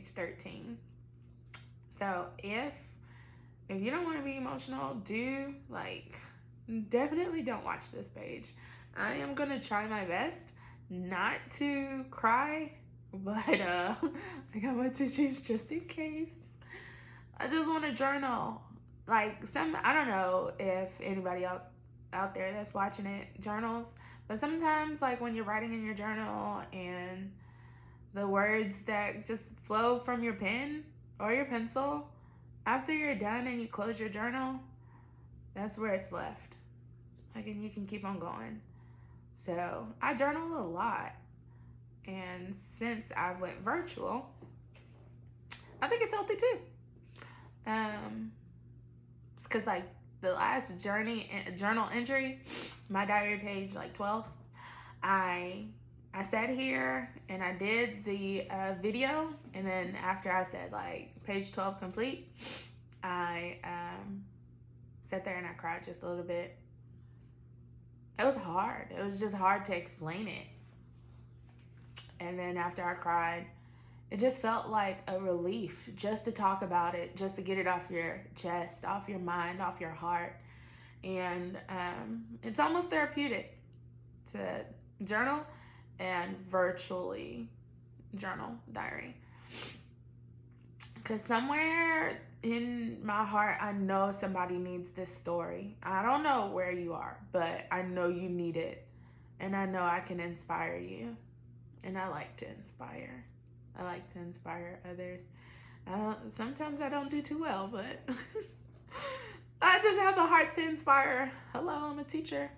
page 13. So if you don't want to be emotional, definitely don't watch this page. I am going to try my best not to cry, but I got my tissues just in case. I just want to journal. I don't know if anybody else out there that's watching it journals, but sometimes when you're writing in your journal and the words that just flow from your pen or your pencil, after you're done and you close your journal, that's where it's left. And you can keep on going. So I journal a lot. And since I went virtual, I think it's healthy too. It's because the last journal entry, my diary page 12, I sat here and I did the video, and then after I said page 12 complete, I sat there and I cried just a little bit. It was hard. It was just hard to explain it. And then after I cried, it just felt like a relief just to talk about it, just to get it off your chest, off your mind, off your heart. And it's almost therapeutic to journal and virtually journal diary. Because somewhere in my heart, I know somebody needs this story. I don't know where you are, but I know you need it. And I know I can inspire you. And I like to inspire. I like to inspire others. Sometimes I don't do too well, but I just have the heart to inspire. Hello, I'm a teacher.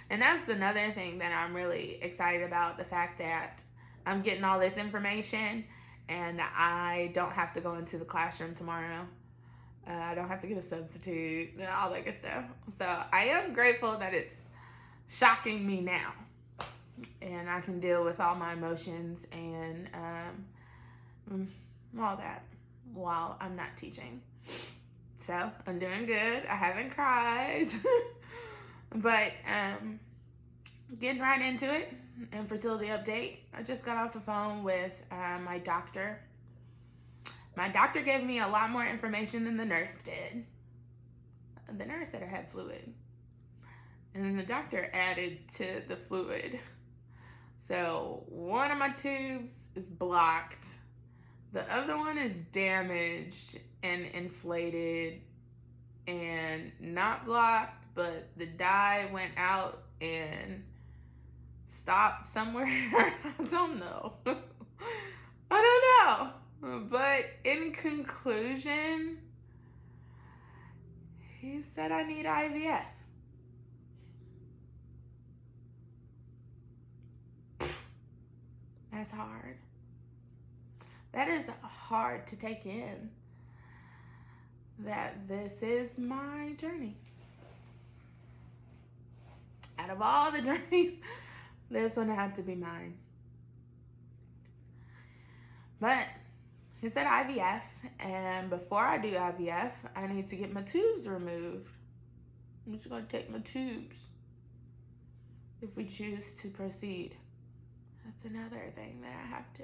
And that's another thing that I'm really excited about, the fact that I'm getting all this information and I don't have to go into the classroom tomorrow. I don't have to get a substitute, all that good stuff. So I am grateful that it's shocking me now. And I can deal with all my emotions and all that while I'm not teaching. So I'm doing good. I haven't cried. But getting right into it, infertility update. I just got off the phone with my doctor. My doctor gave me a lot more information than the nurse did. The nurse said I had fluid. And then the doctor added to the fluid. So one of my tubes is blocked. The other one is damaged and inflated and not blocked, but the dye went out and stopped somewhere. I don't know. But in conclusion, he said I need IVF. That's hard. That is hard to take in. That this is my journey. Out of all the journeys, this one had to be mine. But he said IVF, and before I do IVF, I need to get my tubes removed. I'm just going to take my tubes if we choose to proceed. That's another thing that I have to.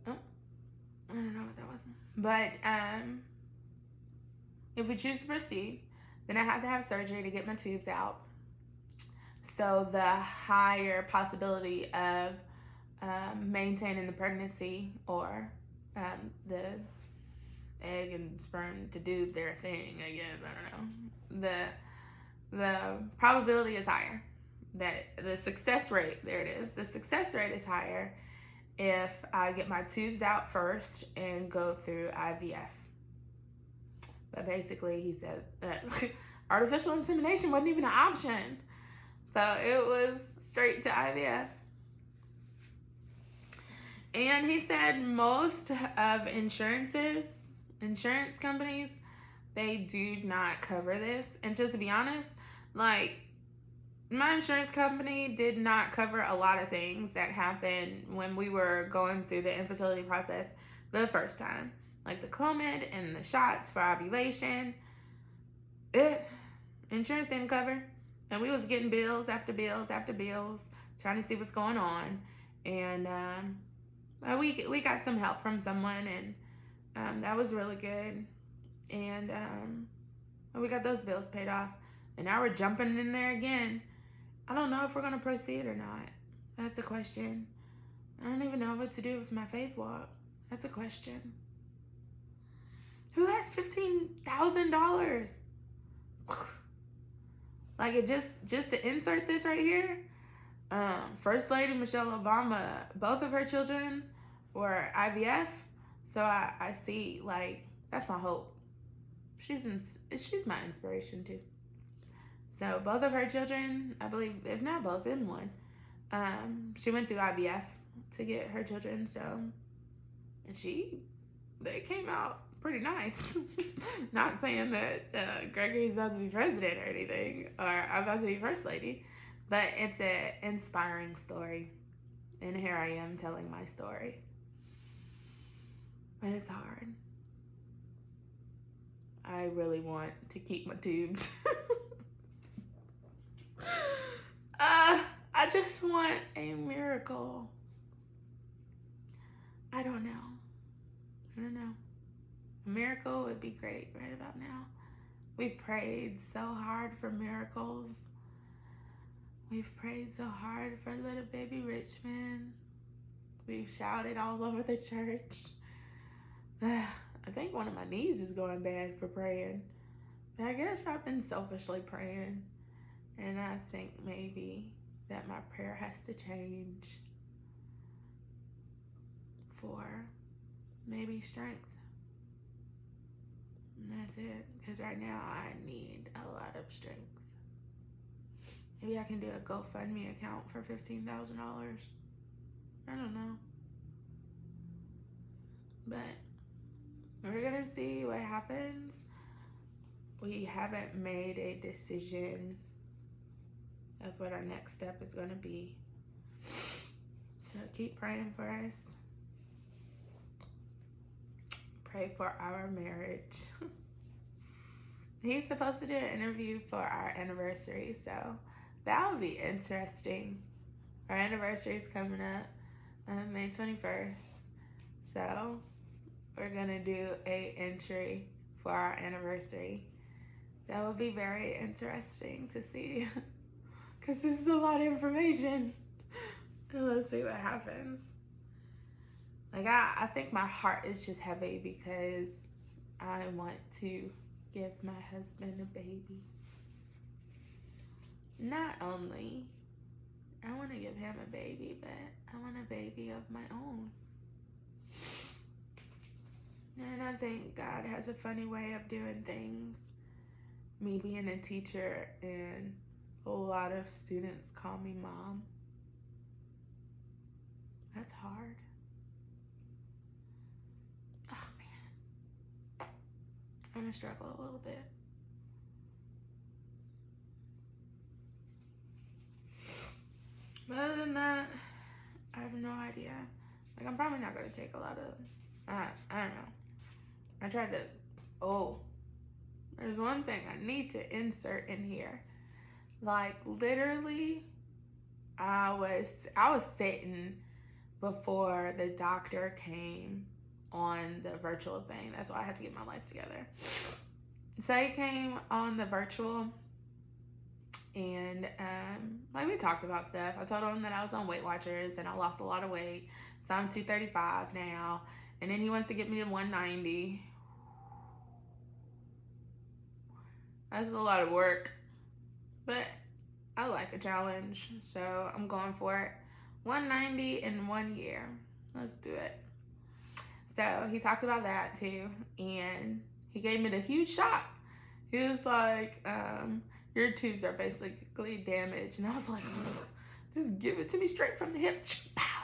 Oh, I don't know what that was. But if we choose to proceed, then I have to have surgery to get my tubes out. So the higher possibility of maintaining the pregnancy or the egg and sperm to do their thing, I guess, I don't know. The probability is higher. That the success rate, there it is, the success rate is higher if I get my tubes out first and go through IVF. But basically he said that artificial insemination wasn't even an option. So it was straight to IVF. And he said most of insurance companies, they do not cover this. And just to be honest, my insurance company did not cover a lot of things that happened when we were going through the infertility process the first time. Like the Clomid and the shots for ovulation. Insurance didn't cover. And we was getting bills after bills after bills, trying to see what's going on. And We got some help from someone, and that was really good. And we got those bills paid off. And now we're jumping in there again. I don't know if we're going to proceed or not. That's a question. I don't even know what to do with my faith walk. That's a question. Who has $15,000? Like, it just to insert this right here, First Lady Michelle Obama, both of her children were IVF. So I see, like, that's my hope. She's my inspiration too. So both of her children, I believe, if not both, then one, she went through IVF to get her children. So, and they came out pretty nice. Not saying that Gregory's about to be president or anything, or I'm about to be first lady, but it's an inspiring story. And here I am telling my story. But it's hard. I really want to keep my tubes. I just want a miracle. I don't know. A miracle would be great right about now. We've prayed so hard for miracles. We've prayed so hard for little baby Richmond. We've shouted all over the church. I think one of my knees is going bad for praying. But I guess I've been selfishly praying. And I think maybe that my prayer has to change for maybe strength. And that's it. Because right now I need a lot of strength. Maybe I can do a GoFundMe account for $15,000. I don't know. But we're going to see what happens. We haven't made a decision of what our next step is going to be. So keep praying for us. Pray for our marriage. He's supposed to do an interview for our anniversary, so that will be interesting. Our anniversary is coming up on May 21st. So we're going to do an entry for our anniversary. That will be very interesting to see. Because this is a lot of information. Let's see what happens. Like, I think my heart is just heavy because I want to give my husband a baby. Not only I want to give him a baby, but I want a baby of my own. And I think God has a funny way of doing things. Me being a teacher, and a lot of students call me mom. That's hard. Oh, man. I'm going to struggle a little bit. But other than that, I have no idea. Like, I'm probably not going to take a lot of, I don't know. I tried to, there's one thing I need to insert in here. Like, literally, I was sitting before the doctor came on the virtual thing. That's why I had to get my life together. So he came on the virtual, and like, we talked about stuff. I told him that I was on Weight Watchers and I lost a lot of weight. So I'm 235 now. And then he wants to get me to 190. That's a lot of work. But I like a challenge, so I'm going for it. 190 in 1 year. Let's do it. So he talked about that too, and he gave me the huge shock. He was like, your tubes are basically damaged. And I was like, just give it to me straight from the hip. Pow.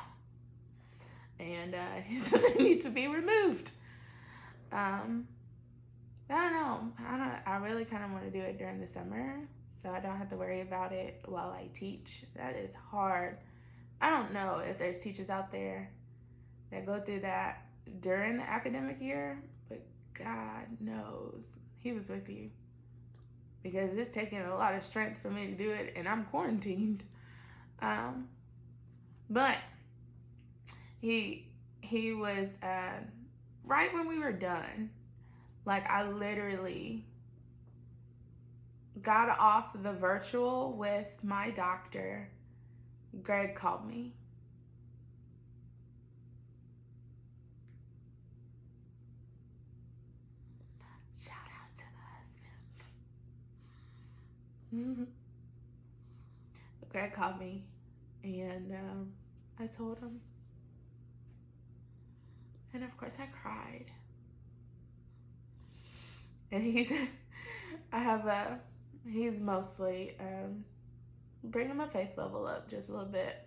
And he said they need to be removed. I don't know. I really kind of want to do it during the summer, so I don't have to worry about it while I teach. That is hard. I don't know if there's teachers out there that go through that during the academic year, but God knows He was with you. Because it's taking a lot of strength for me to do it, and I'm quarantined. But he he was, right when we were done, like I literally got off the virtual with my doctor. Greg called me. Shout out to the husband. Greg called me, and I told him. And of course I cried. And he's mostly bringing my faith level up just a little bit.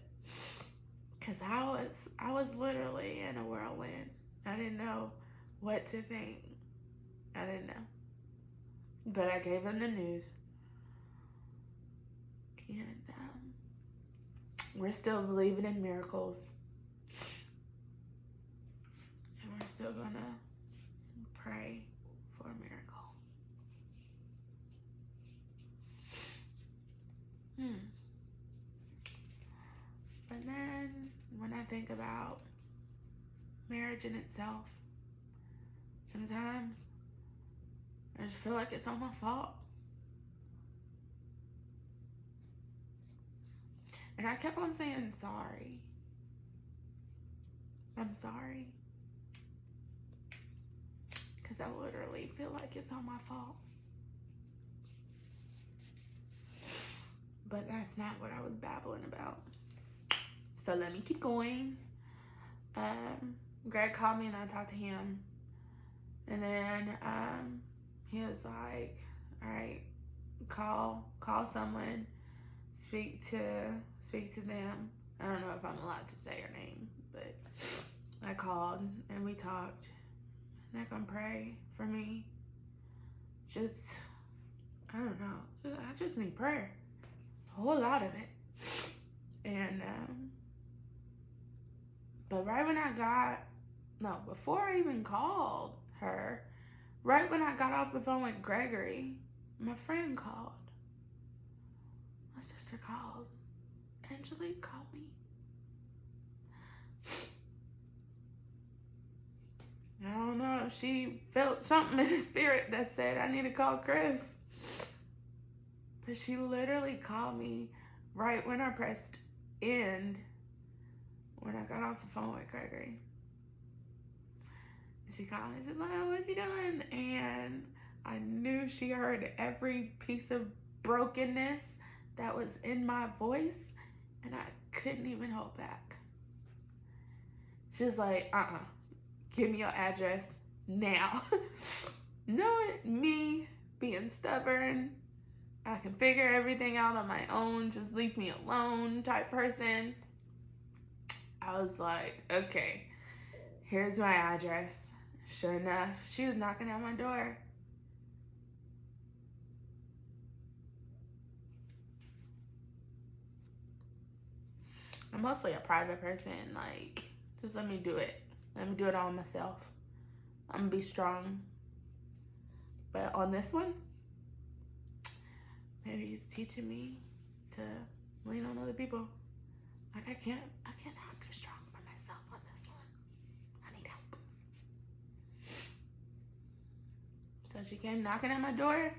Because I was literally in a whirlwind. I didn't know what to think. I didn't know. But I gave him the news. And we're still believing in miracles. And we're still going to pray for a miracle. But then when I think about marriage in itself, sometimes I just feel like it's all my fault. And I kept on saying sorry. I'm sorry. Because I literally feel like it's all my fault. But that's not what I was babbling about. So let me keep going. Greg called me and I talked to him. And then he was like, all right, call someone, speak to them. I don't know if I'm allowed to say her name, but I called and we talked. And they're gonna pray for me. Just, I don't know. I just need prayer. A whole lot of it. And but right when before I even called her, right when I got off the phone with Gregory, my friend called. My sister called. Angelique called me. I don't know if she felt something in the spirit that said I need to call Chris. But she literally called me right when I pressed end, when I got off the phone with Gregory. And she called me and said, "Lyle, what's he doing?" And I knew she heard every piece of brokenness that was in my voice, and I couldn't even hold back. She's like, give me your address now. Knowing me being stubborn, I can figure everything out on my own, just leave me alone type person. I was like, okay, here's my address. Sure enough, she was knocking at my door. I'm mostly a private person. Like, just let me do it. Let me do it all myself. I'm gonna be strong. But on this one, maybe he's teaching me to lean on other people. Like I can't not be strong for myself on this one. I need help. So she came knocking at my door.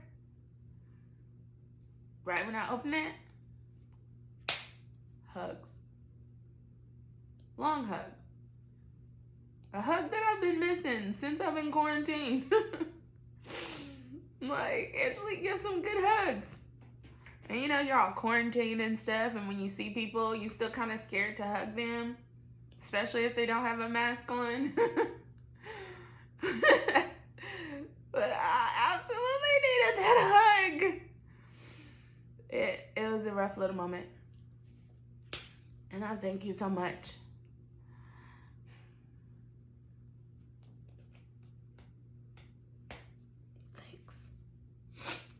Right when I opened it, hugs. Long hug. A hug that I've been missing since I've been quarantined. Like, actually get some good hugs. And you know, you're all quarantined and stuff, and when you see people, you still kind of scared to hug them, especially if they don't have a mask on. But I absolutely needed that hug. It was a rough little moment. And I thank you so much. Thanks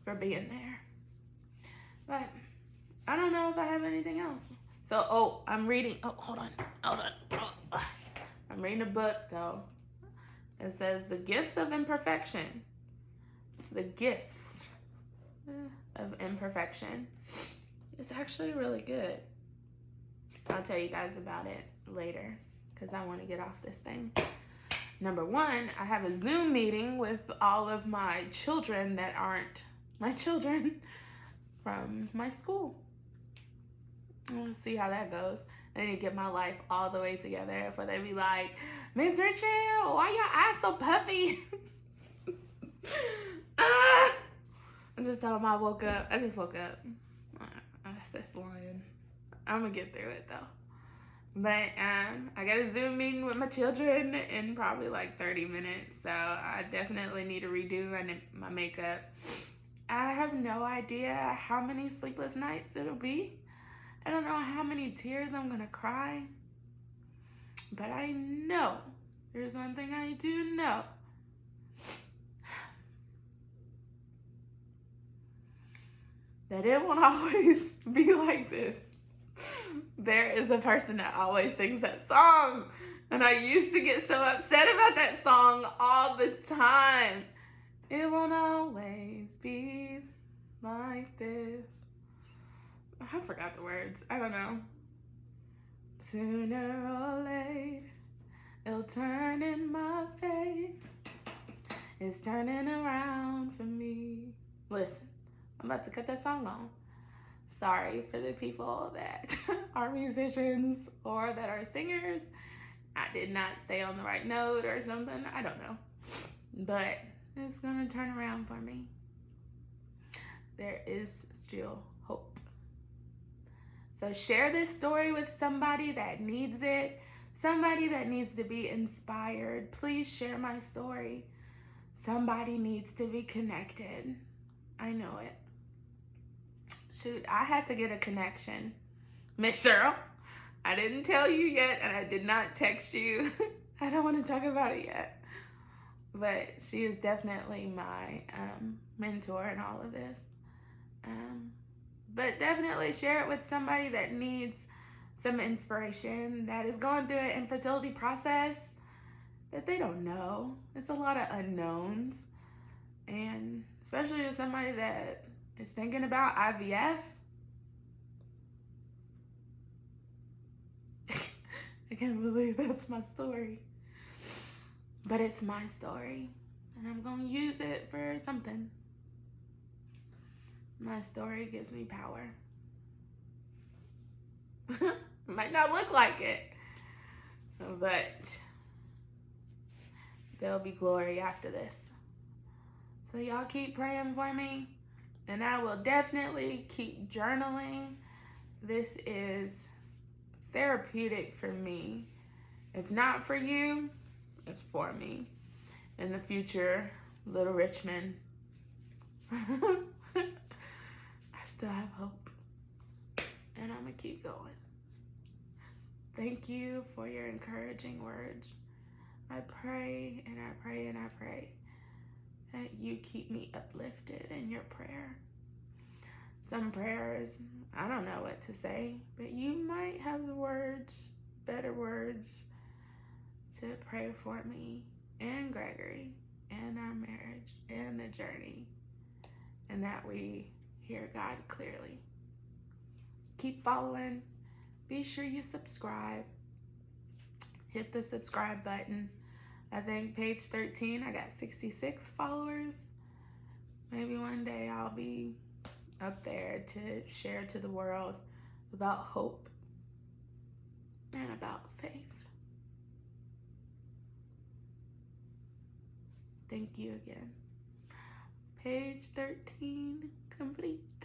for being there. But I don't know if I have anything else. So, I'm reading. Hold on. I'm reading a book, though. It says The Gifts of Imperfection. The Gifts of Imperfection. It's actually really good. I'll tell you guys about it later. because I want to get off this thing. Number one, I have a Zoom meeting with all of my children that aren't my children from my school. We'll see how that goes. I need to get my life all the way together before they be like, Miss Richmond, why your eyes so puffy? I just told them I just woke up. That's lying. I'm gonna get through it though. But I got a Zoom meeting with my children in probably like 30 minutes. So I definitely need to redo my makeup. I have no idea how many sleepless nights it'll be. I don't know how many tears I'm gonna cry. But I know, there's one thing I do know. That it won't always be like this. There is a person that always sings that song. And I used to get so upset about that song all the time. It won't always be like this. I forgot the words. I don't know. Sooner or later, it'll turn in my favor. It's turning around for me. Listen, I'm about to cut that song on. Sorry for the people that are musicians or that are singers. I did not stay on the right note or something. I don't know. But it's going to turn around for me. There is still hope. So share this story with somebody that needs it. Somebody that needs to be inspired. Please share my story. Somebody needs to be connected. I know it. Shoot, I had to get a connection. Miss Cheryl, I didn't tell you yet, and I did not text you. I don't want to talk about it yet. But she is definitely my mentor in all of this. But definitely share it with somebody that needs some inspiration, that is going through an infertility process that they don't know. It's a lot of unknowns. And especially to somebody that is thinking about IVF. I can't believe that's my story. But it's my story. And I'm going to use it for something. My story gives me power. Might not look like it. But there'll be glory after this. So y'all keep praying for me. And I will definitely keep journaling. This is therapeutic for me. If not for you, it's for me. In the future, little Richmond. I still have hope. And I'm going to keep going. Thank you for your encouraging words. I pray and I pray and I pray that you keep me uplifted in your prayer. Some prayers, I don't know what to say, but you might have the words, better words, to pray for me and Gregory and our marriage and the journey, and that we hear God clearly. Keep following. Be sure you subscribe. Hit the subscribe button. I think page 13, I got 66 followers. Maybe one day I'll be up there to share to the world about hope and about faith. Thank you again. Page 13 complete.